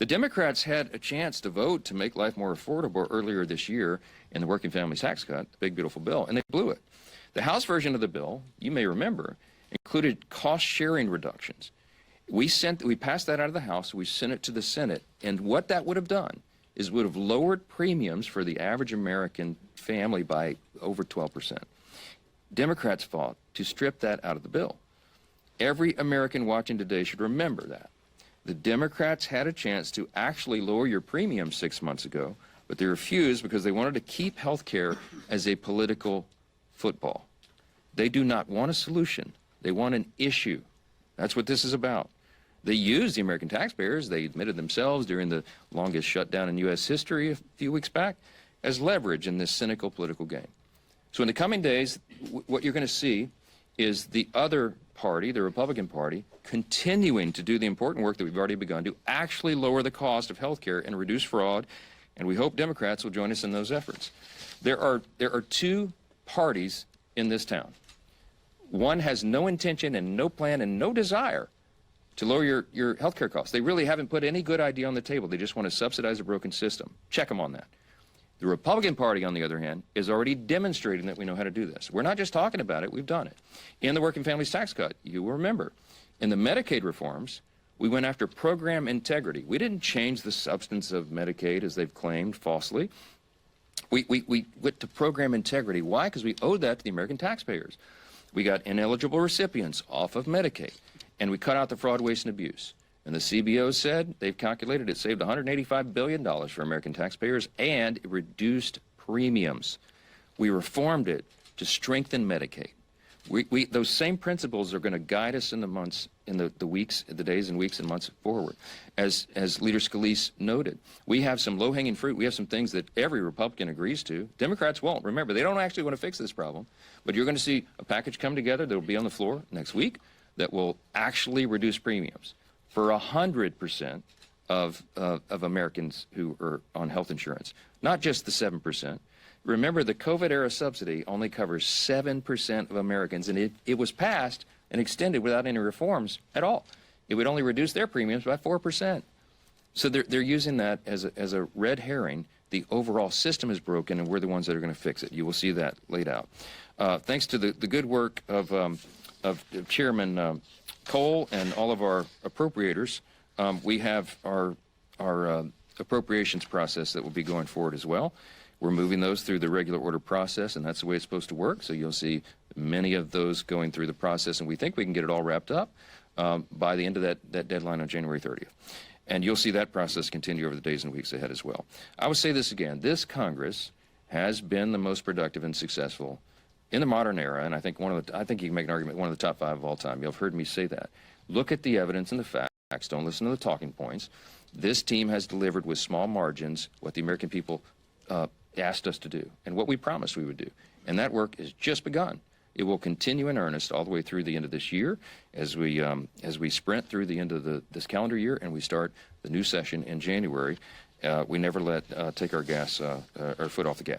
The Democrats had a chance to vote to make life more affordable earlier this year in the Working Families Tax Cut, the big beautiful bill, and they blew it. The House version of the bill, you may remember, included cost-sharing reductions. We passed that out of the House, we sent it to the Senate, and what that would have done is would have lowered premiums for the average American family by over 12%. Democrats fought to strip that out of the bill. Every American watching today should remember that. The Democrats had a chance to actually lower your premium 6 months ago, but they refused because they wanted to keep health care as a political football. They do not want a solution. They want an issue. That's what this is about. They used the American taxpayers, they admitted themselves during the longest shutdown in U.S. history a few weeks back, as leverage in this cynical political game. So in the coming days, what you're going to see is the other party, the Republican Party, continuing to do the important work that we've already begun to actually lower the cost of health care and reduce fraud, and we hope Democrats will join us in those efforts. There are two parties in this town. One has no intention and no plan and no desire to lower your health care costs. They really haven't put any good idea on the table. They just want to subsidize a broken system. Check them on that. The Republican Party, on the other hand, is already demonstrating that we know how to do this. We're not just talking about it, we've done it. In the Working Families Tax Cut, you will remember, in the Medicaid reforms, we went after program integrity. We didn't change the substance of Medicaid, as they've claimed falsely. We went to program integrity. Why? Because we owed that to the American taxpayers. We got ineligible recipients off of Medicaid, and we cut out the fraud, waste, and abuse. And the CBO said they've calculated it saved $185 billion for American taxpayers, and it reduced premiums. We reformed it to strengthen Medicaid. Those same principles are going to guide us in the months, in the days and weeks and months forward. As Leader Scalise noted, we have some low-hanging fruit. We have some things that every Republican agrees to. Democrats won't. Remember, they don't actually want to fix this problem. But you're going to see a package come together that will be on the floor next week that will actually reduce premiums for 100% of Americans who are on health insurance, not just the 7%. Remember, the COVID-era subsidy only covers 7% of Americans, and it was passed and extended without any reforms at all. It would only reduce their premiums by 4%. So they're using that as a red herring. The overall system is broken, and we're the ones that are going to fix it. You will see that laid out. Thanks to the good work of Chairman Cole and all of our appropriators, we have our appropriations process that will be going forward as well. We're moving those through the regular order process, and that's the way it's supposed to work. So you'll see many of those going through the process, and we think we can get it all wrapped up by the end of that deadline on January 30th. And you'll see that process continue over the days and weeks ahead as well. I would say this again. This Congress has been the most productive and successful in the modern era, and I think I think you can make an argument, one of the top 5 of all time. You've heard me say that. Look at the evidence and the facts. Don't listen to the talking points. This team has delivered with small margins what the American people asked us to do and what we promised we would do. And that work has just begun. It will continue in earnest all the way through the end of this year as we sprint through the end of this calendar year and we start the new session in January. We never take our foot off the gas.